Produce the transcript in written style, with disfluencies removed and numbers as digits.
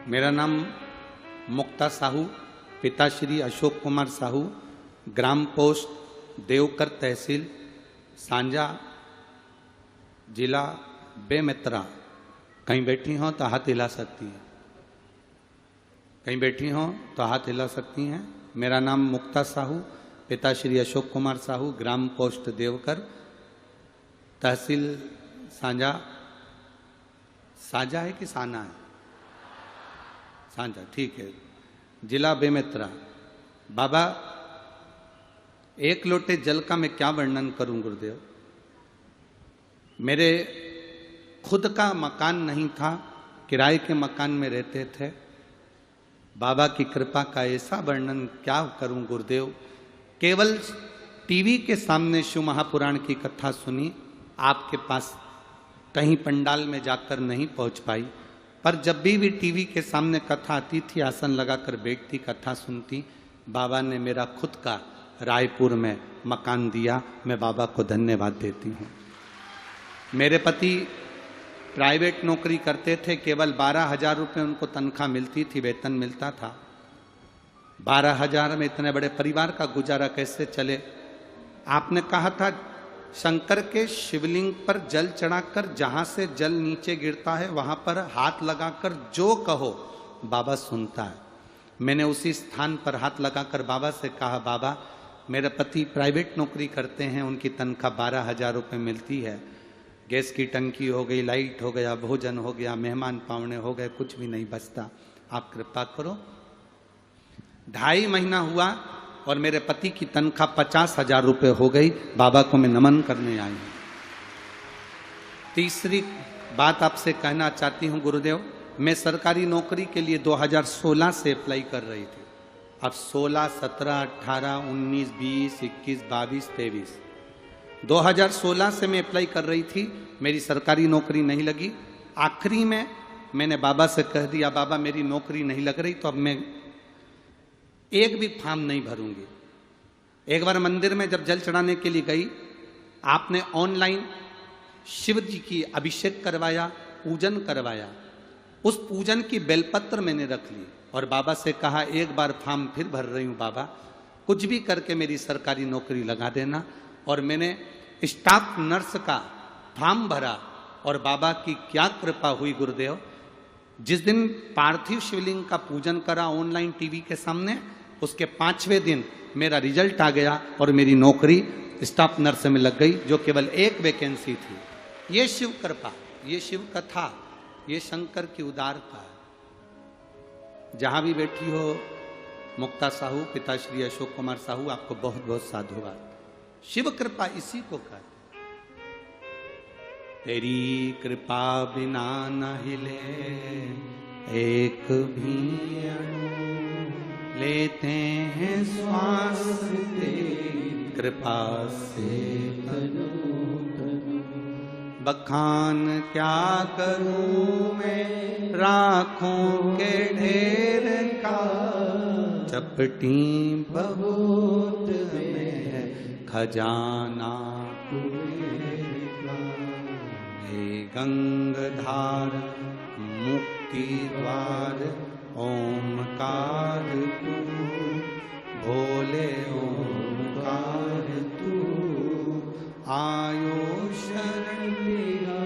मेरा नाम मुक्ता साहू, पिता श्री अशोक कुमार साहू, ग्राम पोस्ट देवकर, तहसील सांजा, जिला बेमेतरा। कहीं बैठी हों तो हाथ हिला सकती हैं, कहीं बैठी हों तो हाथ हिला सकती हैं। मेरा नाम मुक्ता साहू, पिता श्री अशोक कुमार साहू, ग्राम पोस्ट देवकर, तहसील सांजा। साजा है कि साना है? सांजा, ठीक है। जिला बेमेतरा। बाबा, एक लोटे जल का मैं क्या वर्णन करूं गुरुदेव। मेरे खुद का मकान नहीं था, किराए के मकान में रहते थे। बाबा की कृपा का ऐसा वर्णन क्या करूं गुरुदेव। केवल टीवी के सामने शिव महापुराण की कथा सुनी, आपके पास कहीं पंडाल में जाकर नहीं पहुंच पाई, पर जब भी टीवी के सामने कथा आती थी, आसन लगाकर बैठती, कथा सुनती। बाबा ने मेरा खुद का रायपुर में मकान दिया, मैं बाबा को धन्यवाद देती हूँ। मेरे पति प्राइवेट नौकरी करते थे, केवल 12,000 रुपये उनको तनख्वाह मिलती थी, वेतन मिलता था। 12,000 में इतने बड़े परिवार का गुजारा कैसे चले। आपने कहा था शंकर के शिवलिंग पर जल चढ़ाकर जहां से जल नीचे गिरता है वहां पर हाथ लगाकर जो कहो बाबा सुनता है। मैंने उसी स्थान पर हाथ लगाकर बाबा से कहा, बाबा मेरे पति प्राइवेट नौकरी करते हैं, उनकी तनख्वाह 12,000 रुपये मिलती है, गैस की टंकी हो गई, लाइट हो गया, भोजन हो गया, मेहमान पावने हो गए, कुछ भी नहीं बचता, आप कृपा करो। 2.5 महीना हुआ और मेरे पति की तनख्वाह 50,000 रुपये हो गई। बाबा को मैं नमन करने आई हूं। तीसरी बात आपसे कहना चाहती हूं गुरुदेव, मैं सरकारी नौकरी के लिए 2016 से अप्लाई कर रही थी। अब 16, 17, 18, 19, 20, 21, 22, 23, 2016 से मैं अप्लाई कर रही थी, मेरी सरकारी नौकरी नहीं लगी। आखिरी में मैंने बाबा से कह दिया, बाबा मेरी नौकरी नहीं लग रही तो अब मैं एक भी फॉर्म नहीं भरूंगी। एक बार मंदिर में जब जल चढ़ाने के लिए गई, आपने ऑनलाइन शिव जी की अभिषेक करवाया, पूजन करवाया। उस पूजन की बेलपत्र मैंने रख ली और बाबा से कहा, एक बार फॉर्म फिर भर रही हूं बाबा, कुछ भी करके मेरी सरकारी नौकरी लगा देना। और मैंने स्टाफ नर्स का फॉर्म भरा और बाबा की क्या कृपा हुई गुरुदेव। जिस दिन पार्थिव शिवलिंग का पूजन करा ऑनलाइन टीवी के सामने, उसके 5वें दिन मेरा रिजल्ट आ गया और मेरी नौकरी स्टाफ नर्स में लग गई, जो केवल एक वैकेंसी थी। ये शिव कृपा, ये शिव कथा, ये शंकर की उदारता है। जहां भी बैठी हो मुक्ता साहू, पिता श्री अशोक कुमार साहू, आपको बहुत बहुत साधुवाद। शिव कृपा इसी को कहते। तेरी कृपा बिना न हिले एक भी अणु, लेते हैं श्वास तेरी कृपा से तनु तनु। बखान क्या करूं मैं राखों के ढेर का, चपटी बहुत में है खजाना का। हे गंगधार मुक्ति द्वार ओमकार तू, भोले ओमकार तू, आयो शरण तेरा